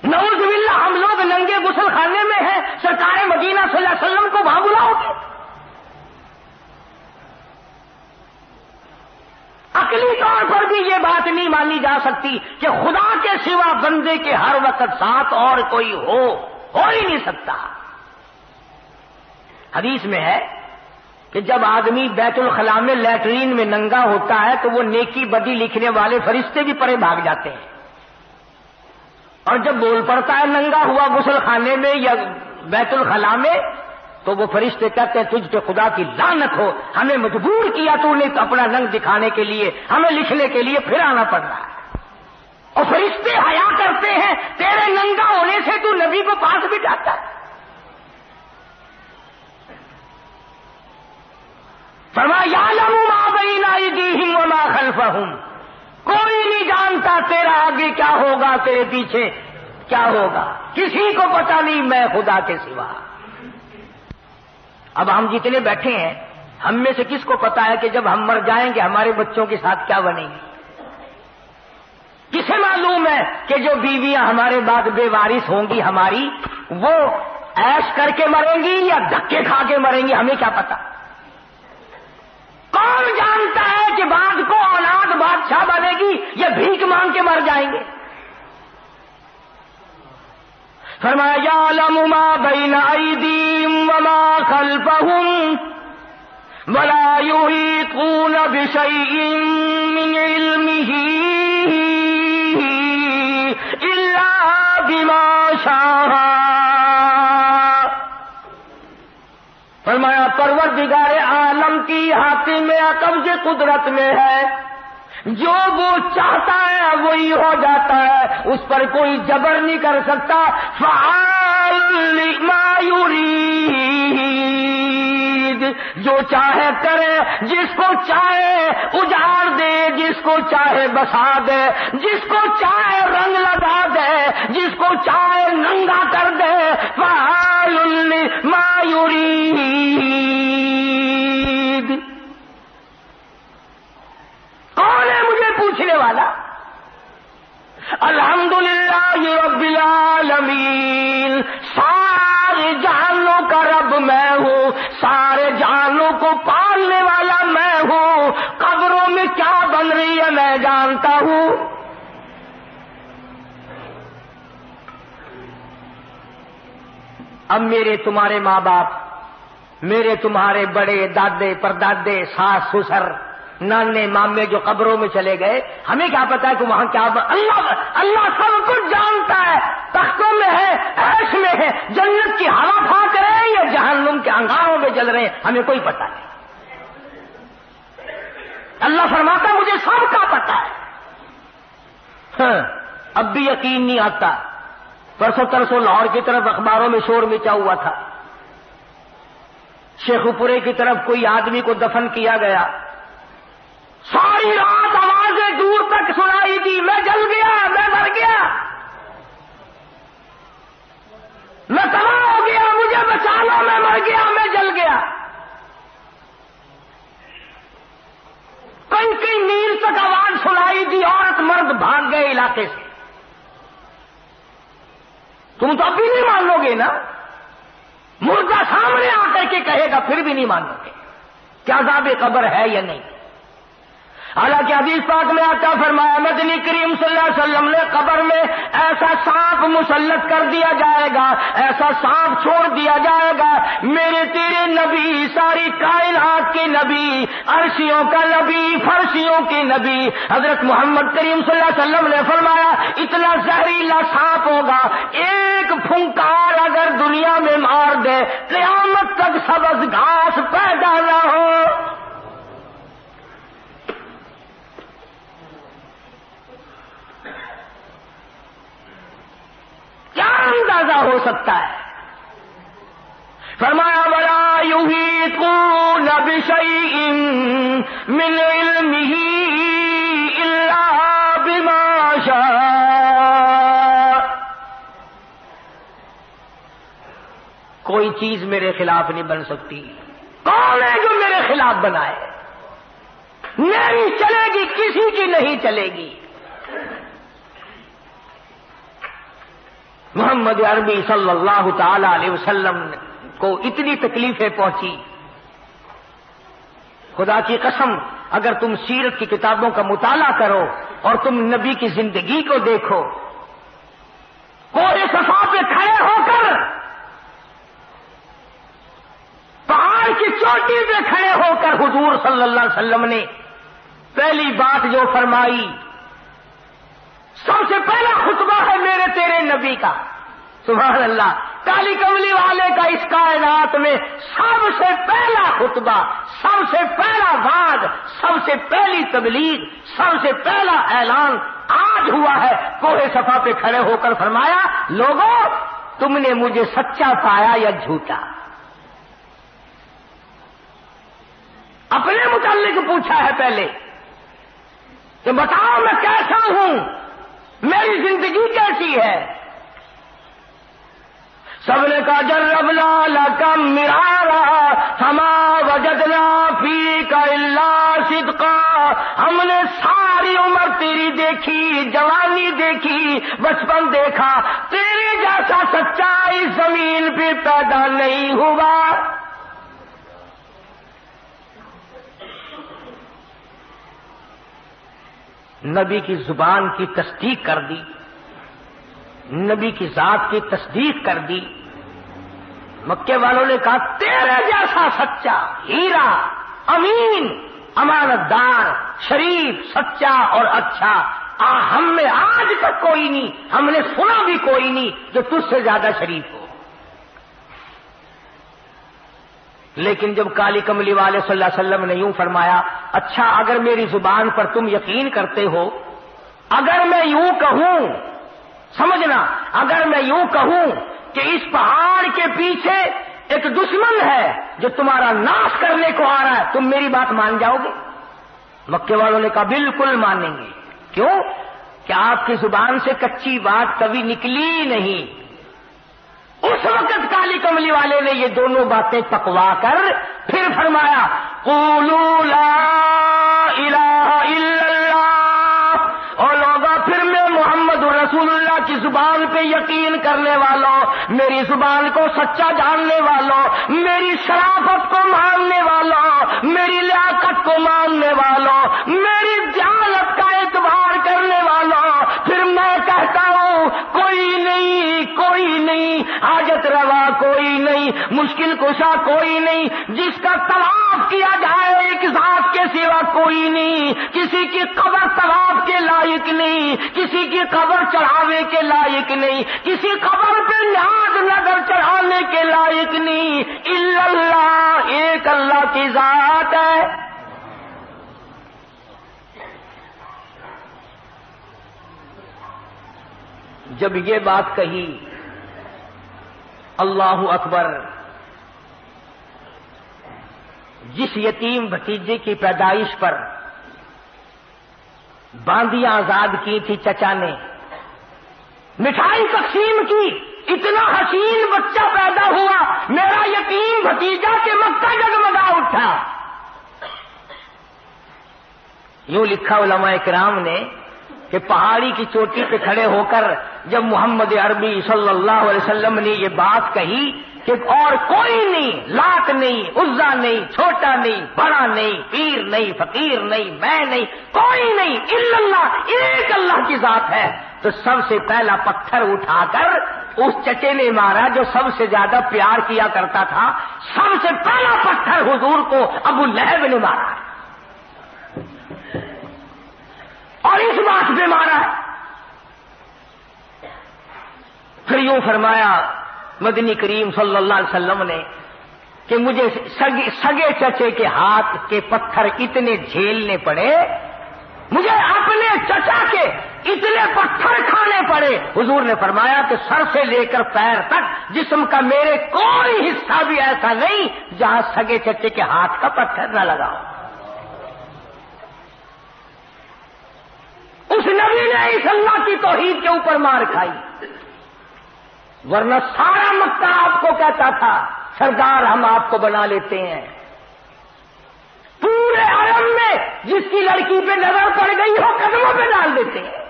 نعوذ باللہ ہم لوگ ننگے غسل خانے میں ہیں، سرکار مدینہ صلی اللہ علیہ وسلم کو وہاں بلاؤ گے؟ عقلی طور پر بھی یہ بات نہیں مانی جا سکتی کہ خدا کے سوا بندے کے ہر وقت ساتھ اور کوئی ہو ہی نہیں سکتا۔ حدیث میں ہے کہ جب آدمی بیت الخلاء میں لیٹرین میں ننگا ہوتا ہے تو وہ نیکی بدی لکھنے والے فرشتے بھی پرے بھاگ جاتے ہیں، اور جب بول پڑتا ہے ننگا ہوا غسل خانے میں یا بیت الخلاء میں تو وہ فرشتے کہتے ہیں تجھ پہ خدا کی لعنت ہو، ہمیں مجبور کیا تو نے اپنا رنگ دکھانے کے لیے، ہمیں لکھنے کے لیے پھر آنا پڑ رہا ہے۔ اور فرشتے حیا کرتے ہیں تیرے ننگا ہونے سے، تو نبی کو پاس بھی جاتا ہے۔ فرمایا یعلم ما بین ایدیہم وما خلفہم، کوئی نہیں جانتا تیرا آگے کیا ہوگا، تیرے پیچھے کیا ہوگا، کسی کو پتہ نہیں میں خدا کے سوا۔ اب ہم جتنے بیٹھے ہیں، ہم میں سے کس کو پتا ہے کہ جب ہم مر جائیں گے ہمارے بچوں کے ساتھ کیا بنے گی؟ کسے معلوم ہے کہ جو بیویاں ہمارے بعد بے وارث ہوں گی ہماری، وہ عیش کر کے مریں گی یا دھکے کھا کے مریں گی؟ ہمیں کیا پتا؟ کون جانتا ہے کہ بعد کو اولاد بادشاہ بنے گی یا بھیک مانگ کے مر جائیں گے؟ فرمایا یعلم ما بین ایدیہم وما خلفہم ولا یحیطون بشیء من علمہ الا بما شاء۔ پروردگار عالم کی حاکم قبض قدرت میں ہے، جو وہ چاہتا ہے وہی ہو جاتا ہے، اس پر کوئی جبر نہیں کر سکتا۔ فعال لما یرید، جو چاہے کرے، جس کو چاہے اجاڑ دے، جس کو چاہے بسا دے، جس کو چاہے رنگ لگا دے، جس کو چاہے ننگا کر دے۔ فعال لما یرید۔ کون ہے مجھے پوچھنے والا؟ الحمدللہ رب العالمین، سارے جہانوں کا رب میں ہوں، سارے جہانوں کو پالنے والا میں ہوں، قبروں میں کیا بن رہی ہے میں جانتا ہوں۔ اب میرے تمہارے ماں باپ، میرے تمہارے بڑے دادے پردادے، ساس سسر، نانے مامے جو قبروں میں چلے گئے، ہمیں کیا پتا ہے کہ وہاں کیا اللہ سب کچھ جانتا ہے۔ تختوں میں ہے، عیش میں ہے، جنت کی ہوا پھونک رہے ہیں یا جہنم کے انگاروں میں جل رہے ہیں، ہمیں کوئی پتا نہیں۔ اللہ فرماتا مجھے سب کا پتا ہے۔ ہاں، اب بھی یقین نہیں آتا۔ پرسوں ترسوں لاہور کی طرف اخباروں میں شور مچا ہوا تھا، شیخو پورے کی طرف کوئی آدمی کو دفن کیا گیا، ساری رات آوازیں دور تک سنائی دی، میں جل گیا، میں مر گیا، میں تباہ ہو گیا، مجھے بچا لو، میں مر گیا، میں جل گیا۔ کئی کئی میل تک آواز سنائی دی، عورت مرد بھاگ گئے علاقے سے۔ تم تو اب بھی نہیں مانو گے نا، مردہ سامنے آ کر کے کہے گا پھر بھی نہیں مانو گے کیا عذاب قبر ہے یا نہیں۔ حالانکہ حدیث پاک میں آتا فرمایا مدنی کریم صلی اللہ علیہ وسلم نے قبر میں ایسا سانپ مسلط کر دیا جائے گا، ایسا سانپ چھوڑ دیا جائے گا، میرے تیرے نبی، ساری کائنات کے نبی، عرشیوں کا نبی، فرشیوں کے نبی حضرت محمد کریم صلی اللہ علیہ وسلم نے فرمایا اتنا زہریلا سانپ ہوگا، ایک پھنکار اگر دنیا میں مار دے قیامت تک سبز گھاس پیدا نہ ہو۔ کیا اندازہ ہو سکتا ہے؟ فرمایا وَلَا يُحِيطُونَ بِشَيْءٍ مِّنْ عِلْمِهِ إِلَّا بِمَا شَاءَ۔ کوئی چیز میرے خلاف نہیں بن سکتی۔ کون ہے جو میرے خلاف بنائے؟ نہیں چلے گی، کسی کی نہیں چلے گی۔ محمد عربی صلی اللہ تعالی علیہ وسلم کو اتنی تکلیفیں پہنچی، خدا کی قسم اگر تم سیرت کی کتابوں کا مطالعہ کرو اور تم نبی کی زندگی کو دیکھو، کوہ صفا پہ کھڑے ہو کر، پہاڑ کی چوٹی پہ کھڑے ہو کر حضور صلی اللہ علیہ وسلم نے پہلی بات جو فرمائی، سب سے پہلا خطبہ ہے میرے تیرے نبی کا، سبحان اللہ، کالی کملی والے کا اس کائنات میں سب سے پہلا خطبہ، سب سے پہلا وعد، سب سے پہلی تبلیغ، سب سے پہلا اعلان آج ہوا ہے۔ کوہ صفا پہ کھڑے ہو کر فرمایا لوگوں تم نے مجھے سچا پایا یا جھوٹا؟ اپنے متعلق پوچھا ہے پہلے کہ بتاؤ میں کیسا ہوں، میری زندگی کیسی ہے؟ سب نے کہا جربنا لکم مرارا فما وجدنا فیک الا صدقا، ہم نے ساری عمر تیری دیکھی، جوانی دیکھی، بچپن دیکھا، تیرے جیسا سچا اس زمین پہ پیدا نہیں ہوا۔ نبی کی زبان کی تصدیق کر دی، نبی کی ذات کی تصدیق کر دی۔ مکے والوں نے کہا تیرے جیسا سچا، ہیرا، امین، امانت دار، شریف، سچا اور اچھا ہم میں آج تک کوئی نہیں، ہم نے سنا بھی کوئی نہیں جو تجھ سے زیادہ شریف ہو۔ لیکن جب کالی کملی والے صلی اللہ علیہ وسلم نے یوں فرمایا، اچھا اگر میری زبان پر تم یقین کرتے ہو، اگر میں یوں کہوں، سمجھنا، اگر میں یوں کہوں کہ اس پہاڑ کے پیچھے ایک دشمن ہے جو تمہارا ناش کرنے کو آ رہا ہے، تم میری بات مان جاؤ گے؟ مکے والوں نے کہا بالکل مانیں گے۔ کیوں؟ کہ آپ کی زبان سے کچی بات کبھی نکلی نہیں۔ اس وقت کالی کملی والے نے یہ دونوں باتیں پکوا کر پھر فرمایا، قولوا لا الہ الا اللہ، اور لوگا پھر میں محمد رسول اللہ کی زبان پہ یقین کرنے والوں، میری زبان کو سچا جاننے والوں، میری شرافت کو ماننے والوں، میری لیاقت کو ماننے والوں، میری دیانت کا اعتبار کرنے والوں، پھر میں کہتا ہوں کوئی نہیں، کوئی نہیں، حاجت روا کوئی نہیں، مشکل کشا کوئی نہیں، جس کا طواف کیا جائے ایک ذات کے سوا کوئی نہیں، کسی کی قبر طواف کے لائق نہیں، کسی کی قبر چڑھاوے کے لائق نہیں، کسی قبر پہ نیاز نظر چڑھانے کے لائق نہیں، الا اللہ، ایک اللہ کی ذات ہے۔ جب یہ بات کہی، اللہ اکبر، جس یتیم بھتیجے کی پیدائش پر باندیاں آزاد کی تھی چچا نے، مٹھائی تقسیم کی، اتنا حسین بچہ پیدا ہوا، میرا یتیم بھتیجا کے مکہ جگمگا اٹھا۔ یوں لکھا علماء کرام نے کہ پہاڑی کی چوٹی پہ کھڑے ہو کر جب محمد عربی صلی اللہ علیہ وسلم نے یہ بات کہی کہ اور کوئی نہیں، لات نہیں، عزا نہیں، چھوٹا نہیں، بڑا نہیں، پیر نہیں، فقیر نہیں، میں نہیں، کوئی نہیں، الا اللہ، ایک اللہ کی ذات ہے، تو سب سے پہلا پتھر اٹھا کر اس چچے نے مارا جو سب سے زیادہ پیار کیا کرتا تھا۔ سب سے پہلا پتھر حضور کو ابو لہب نے مارا اور اس بات پہ مارا۔ پھر یوں فرمایا مدنی کریم صلی اللہ علیہ وسلم نے کہ مجھے سگے چچے کے ہاتھ کے پتھر اتنے جھیلنے پڑے، مجھے اپنے چچا کے اتنے پتھر کھانے پڑے۔ حضور نے فرمایا کہ سر سے لے کر پیر تک جسم کا میرے کوئی حصہ بھی ایسا نہیں جہاں سگے چچے کے ہاتھ کا پتھر نہ لگاؤ۔ اس نبی نے اس اللہ کی توحید کے اوپر مار کھائی، ورنہ سارا مکہ آپ کو کہتا تھا سردار ہم آپ کو بنا لیتے ہیں۔ پورے عالم میں جس کی لڑکی پہ نظر پڑ گئی ہو قدموں پہ ڈال دیتے ہیں،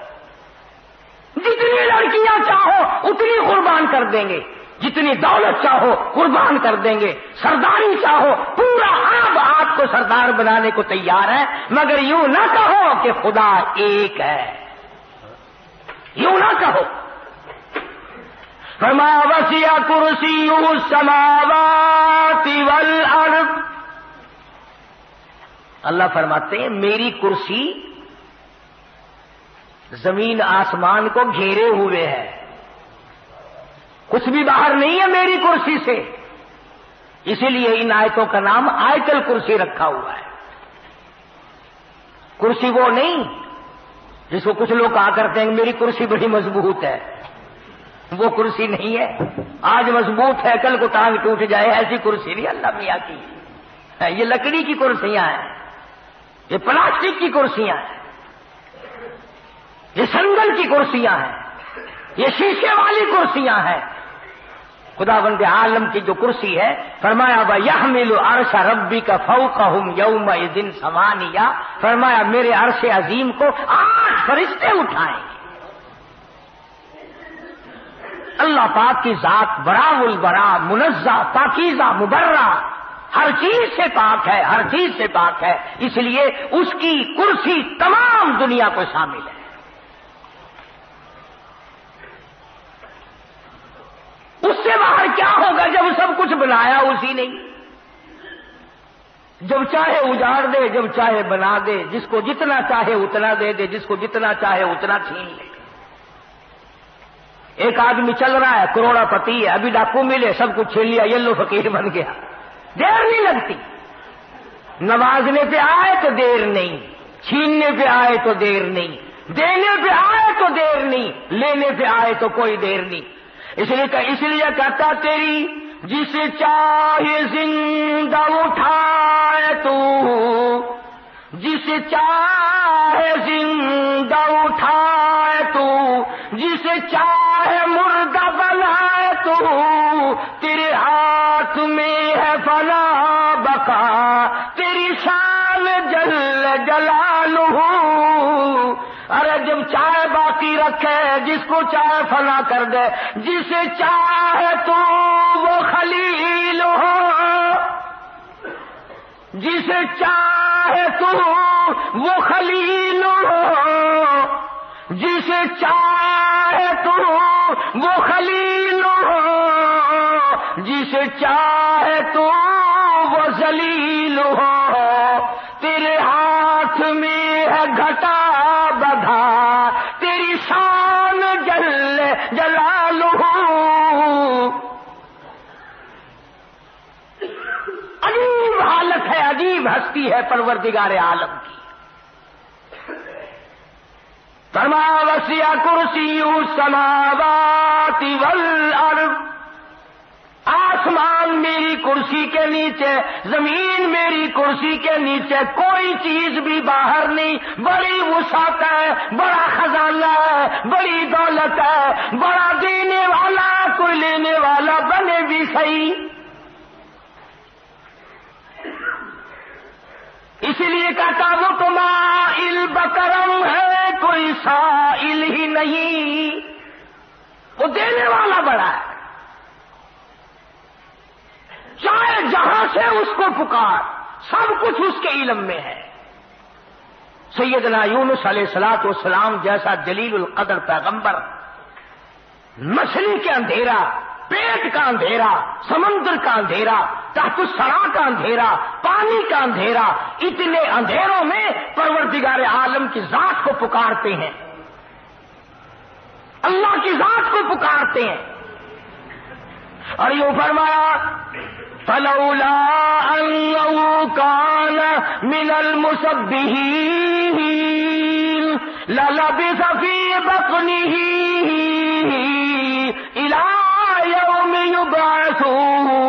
جتنی لڑکیاں چاہو اتنی قربان کر دیں گے، جتنی دولت چاہو قربان کر دیں گے، سرداری چاہو پورا عرب آپ کو سردار بنانے کو تیار ہے، مگر یوں نہ کہو کہ خدا ایک ہے، یوں نہ کہو۔ فرمایا وسع کرسیہ السماوات والارض، اللہ فرماتے ہیں میری کرسی زمین آسمان کو گھیرے ہوئے ہے، کچھ بھی باہر نہیں ہے میری کرسی سے، اسی لیے ان آیتوں کا نام آیت الکرسی رکھا ہوا ہے۔ کرسی وہ نہیں جس کو کچھ لوگ کہا کرتے ہیں میری کرسی بڑی مضبوط ہے، وہ کرسی نہیں ہے، آج مضبوط ہے کل کو ٹانگ ٹوٹ جائے، ایسی کرسی نہیں اللہ میاں کی، یہ لکڑی کی کرسیاں ہیں، یہ پلاسٹک کی کرسیاں ہیں، یہ سنگل کی کرسیاں ہیں، یہ شیشے والی کرسیاں ہیں۔ خداوند عالم کی جو کرسی ہے، فرمایا وَيَحْمِلُ عَرْشَ رَبِّكَ فَوْقَهُمْ يَوْمَئِذٍ ثَمَانِيَةٌ، فرمایا میرے عرش عظیم کو 8 فرشتے اٹھائیں گے۔ اللہ پاک کی ذات براء البراء، منزہ، پاکیزہ، مبرہ، ہر چیز سے پاک ہے، ہر چیز سے پاک ہے، اس لیے اس کی کرسی تمام دنیا کو شامل ہے۔ اس سے باہر کیا ہوگا جب سب کچھ بنایا اسی نے، جب چاہے اجاڑ دے، جب چاہے بنا دے، جس کو جتنا چاہے اتنا دے دے، جس کو جتنا چاہے اتنا چھین لے۔ ایک آدمی چل رہا ہے، کروڑا پتی ہے، ابھی ڈاکو ملے، سب کچھ چھین لیا، یلو فقیر بن گیا، دیر نہیں لگتی. نوازنے پہ آئے تو دیر نہیں، چھیننے پہ آئے تو دیر نہیں، دینے پہ آئے تو دیر نہیں، لینے پہ آئے تو کوئی دیر نہیں. اس لیے کہتا تیری جسے چاہے زندہ اٹھائے تو، جسے چاہے زندہ اٹھائے تو، جسے چاہے مردہ بنائے تو، تیرے ہاتھ میں ہے فنا بقا، تیری شان جل جلالہ. ارے جب چاہے باقی رکھے، جس کو چاہے فنا کر دے، جسے چاہے تو وہ خلیل ہو، جسے چاہے تو وہ خلیل ہو، جسے چاہے تو وہ خلیل ہو، جسے چاہے تو وہ ذلیل ہو. تیرے ہاتھ میں ہے گھٹا بدھا، تیری شان جل جلالہ. عجیب حالت ہے، عجیب ہستی ہے پروردگار عالم کی. فرمایا وسع کرسی السماوات والارض، آسمان میری کرسی کے نیچے، زمین میری کرسی کے نیچے، کوئی چیز بھی باہر نہیں. بڑی وسعت ہے، بڑا خزانہ ہے، بڑی دولت ہے، بڑا دینے والا، کوئی لینے والا بنے بھی صحیح. اسی لیے کہتا وہ تو مائل بکرم ہے، کوئی سائل ہی نہیں. وہ دینے والا بڑا ہے، چاہے جہاں سے اس کو پکار، سب کچھ اس کے علم میں ہے. سیدنا یونس علیہ الصلوۃ والسلام جیسا جلیل القدر پیغمبر، مچھلی کے اندھیرا، پیٹ کا اندھیرا، سمندر کا اندھیرا، تحت الثرى کا اندھیرا، پانی کا اندھیرا، اتنے اندھیروں میں پروردگار عالم کی ذات کو پکارتے ہیں، اللہ کی ذات کو پکارتے ہیں. اور یوں فرمایا فلولا انه كان من المسبحين للبث في بطنه الى يوم يبعثون.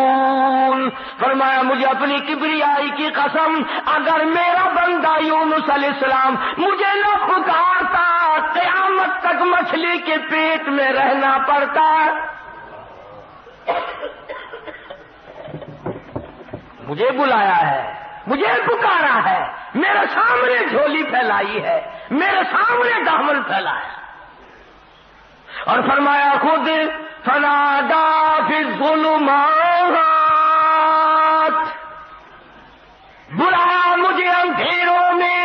فرمایا مجھے اپنی کبریائی کی قسم، اگر میرا بندہ یونس علیہ السلام مجھے نہ پکارتا، قیامت تک مچھلی کے پیٹ میں رہنا پڑتا. مجھے بلایا ہے، مجھے پکارا ہے، میرے سامنے جھولی پھیلائی ہے، میرے سامنے دامن پھیلایا. اور فرمایا خود فنادا فی الظلمات، بلایا مجھے اندھیروں میں،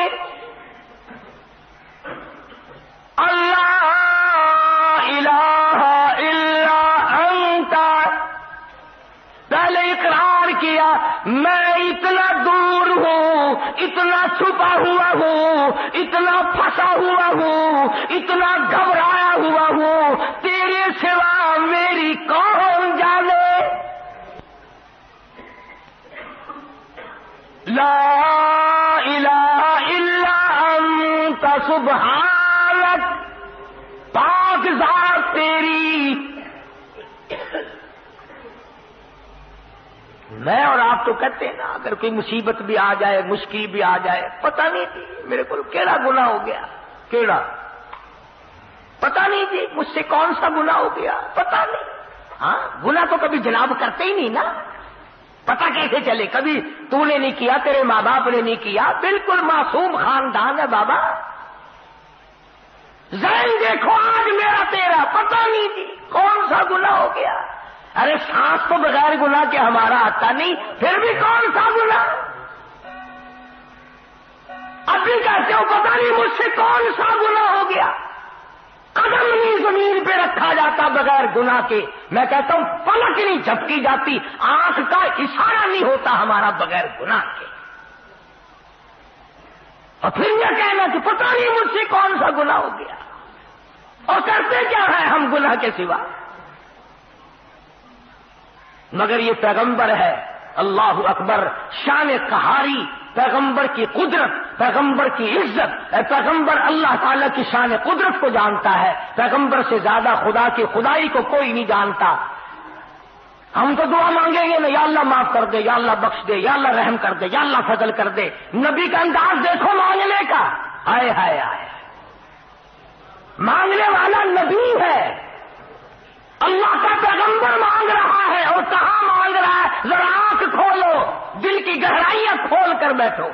اللہ الہ الا انت. پہلے اقرار کیا میں اتنا دور ہوں، اتنا چھپا ہوا ہوں، اتنا پھنسا ہوا ہوں، اتنا گھبرایا ہوا ہوں، تیرے سوا میری کون جانے. لا الہ الا انت سبحانک، پاک ذات تیری. میں اور آپ تو کہتے ہیں نا، اگر کوئی مصیبت بھی آ جائے، مشکل بھی آ جائے، پتہ نہیں تھی میرے کو کیڑا گناہ ہو گیا، کیڑا پتہ نہیں تھی مجھ سے کون سا گناہ ہو گیا، پتہ نہیں. ہاں گناہ تو کبھی جناب کرتے ہی نہیں نا، پتہ کیسے چلے؟ کبھی تو نے نہیں کیا، تیرے ماں باپ نے نہیں کیا، بالکل معصوم خاندان ہے بابا. ذہن دیکھو آج میرا تیرا، پتہ نہیں تھی کون سا گناہ ہو گیا. ارے سانس تو بغیر گناہ کے ہمارا آتا نہیں، پھر بھی کون سا گناہ؟ ابھی کہتے ہو پتہ نہیں مجھ سے کون سا گناہ ہو گیا. قدم نہیں زمین پہ رکھا جاتا بغیر گناہ کے. میں کہتا ہوں پلک نہیں جھپکی جاتی، آنکھ کا اشارہ نہیں ہوتا ہمارا بغیر گناہ کے. اور پھر یہ کہنا کہ پتہ نہیں مجھ سے کون سا گناہ ہو گیا. اور کرتے کیا ہے ہم گناہ کے سوا؟ مگر یہ پیغمبر ہے، اللہ اکبر، شان قہاری، پیغمبر کی قدرت، پیغمبر کی عزت، پیغمبر اللہ تعالیٰ کی شان قدرت کو جانتا ہے، پیغمبر سے زیادہ خدا کی خدائی کو کوئی نہیں جانتا۔ ہم تو دعا مانگیں گے نا، یا اللہ معاف کر دے، یا اللہ بخش دے، یا اللہ رحم کر دے، یا اللہ فضل کر دے۔ نبی کا انداز دیکھو مانگنے کا، ہائے ہائے ہائے، مانگنے والا نبی ہے، اللہ کا پیغمبر مانگ رہا ہے، اور کہاں مانگ رہا ہے؟ ذرا آنکھ کھولو، دل کی گہرائیاں کھول کر بیٹھو۔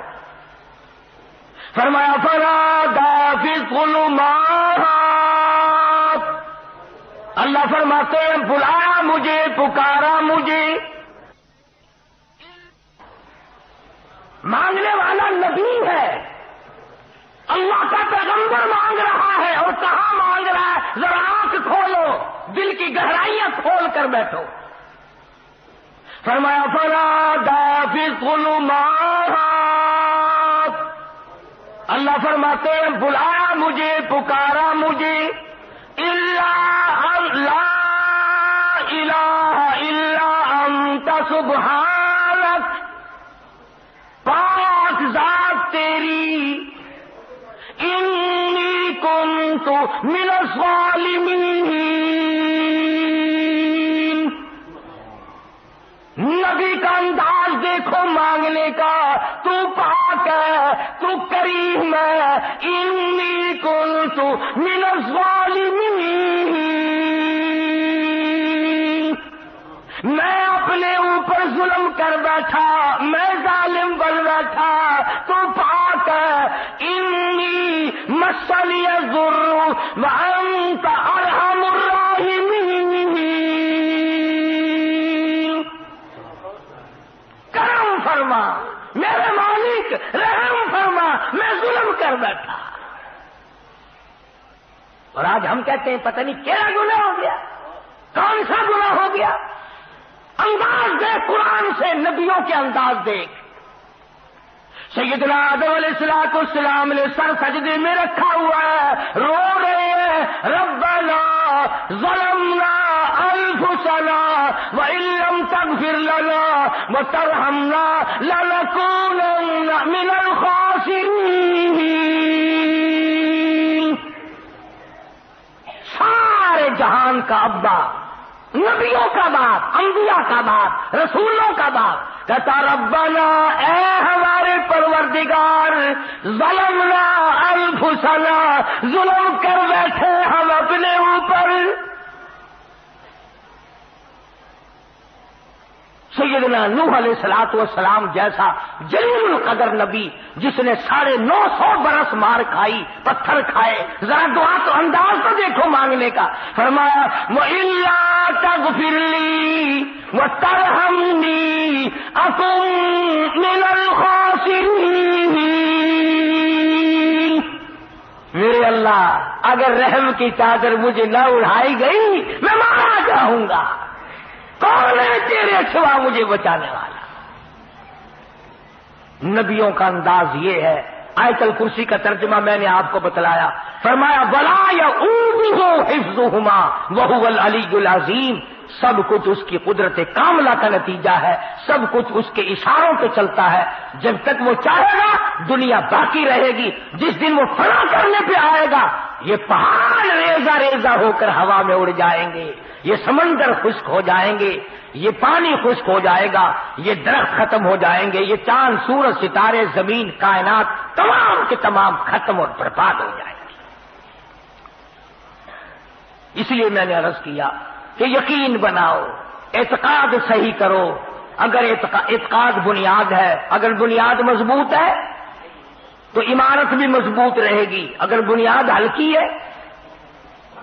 فرمایا فنادى في الظلمات، اللہ فرماتے ہیں بلایا مجھے، پکارا مجھے۔ مانگنے والا نبی ہے، اللہ کا پیغمبر مانگ رہا ہے، اور کہاں مانگ رہا ہے؟ ذرا آنکھ کھولو، دل کی گہرائیاں کھول کر بیٹھو۔ فرمایا فنادى في الظلمات، اللہ فرماتے ہیں بلایا مجھے، پکارا مجھے، لا الہ الا انت سبحانک، پاک ذات تیری، انی کنت من الظالمین۔ نبی کا انداز دیکھو مانگنے کا، تو پاک ہے، تو کریم ہے، انی کنت من الظالمین، میں اپنے اوپر ظلم کر بیٹھا، میں ظالم بن بیٹھا، تو پاک ہے، انی مسنی الضر وانت ارحم الراحمین، کرم فرما میرے مالک، رحم فرما، میں ظلم کر بیٹھا۔ اور آج ہم کہتے ہیں پتہ نہیں کیا گناہ ہو گیا، کون سا گناہ ہو گیا؟ انداز دیکھ قرآن سے، نبیوں کے انداز دیکھ۔ سیدنا آدم علیہ السلام نے سر سجدے میں رکھا ہوا ہے، رو رہے ہیں ربنا ظلمنا انفسنا وان لم تغفر لنا وترحمنا لنكونن من الخاسرین۔ سارے جہان کا ابا، نبیوں کا باپ، انبیاء کا باپ، رسولوں کا باپ کہتا ربنا، اے ہمارے پروردگار، ظلمنا انفسنا، ظلم کر بیٹھے ہم اپنے اوپر۔ سیدنا نوح علیہ السلام جیسا جلیل القدر نبی، جس نے 950 برس مار کھائی، پتھر کھائے، ذرا دعا تو انداز تو دیکھو مانگنے کا۔ فرمایا وَإِلَّا تَغْفِرْ لِي وَتَرْحَمْنِي أَكُن مِّنَ الْخَاسِرِينَ۔ میرے اللہ، اگر رحم کی چادر مجھے نہ اڑائی گئی میں مارا جاؤں گا، کون ہے تیرے سوا مجھے بچانے والا؟ نبیوں کا انداز یہ ہے۔ آیت الکرسی کا ترجمہ میں نے آپ کو بتلایا، فرمایا وَلَا يَئُودُهُ حِفْظُهُمَا وَهُوَ الْعَلِيُّ الْعَظِيمُ، سب کچھ اس کی قدرت کاملہ کا نتیجہ ہے، سب کچھ اس کے اشاروں پہ چلتا ہے۔ جب تک وہ چاہے گا دنیا باقی رہے گی، جس دن وہ فنا کرنے پہ آئے گا یہ پہاڑ ریزہ ریزہ ہو کر ہوا میں اڑ جائیں گے، یہ سمندر خشک ہو جائیں گے، یہ پانی خشک ہو جائے گا، یہ درخت ختم ہو جائیں گے، یہ چاند سورج ستارے زمین کائنات تمام کے تمام ختم اور برباد ہو جائیں گے۔ اس لیے میں نے عرض کیا کہ یقین بناؤ، اعتقاد صحیح کرو۔ اگر اعتقاد بنیاد ہے، اگر بنیاد مضبوط ہے تو عمارت بھی مضبوط رہے گی، اگر بنیاد ہلکی ہے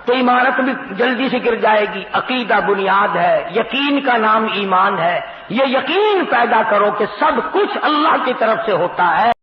تو عمارت بھی جلدی سے گر جائے گی۔ عقیدہ بنیاد ہے، یقین کا نام ایمان ہے۔ یہ یقین پیدا کرو کہ سب کچھ اللہ کی طرف سے ہوتا ہے۔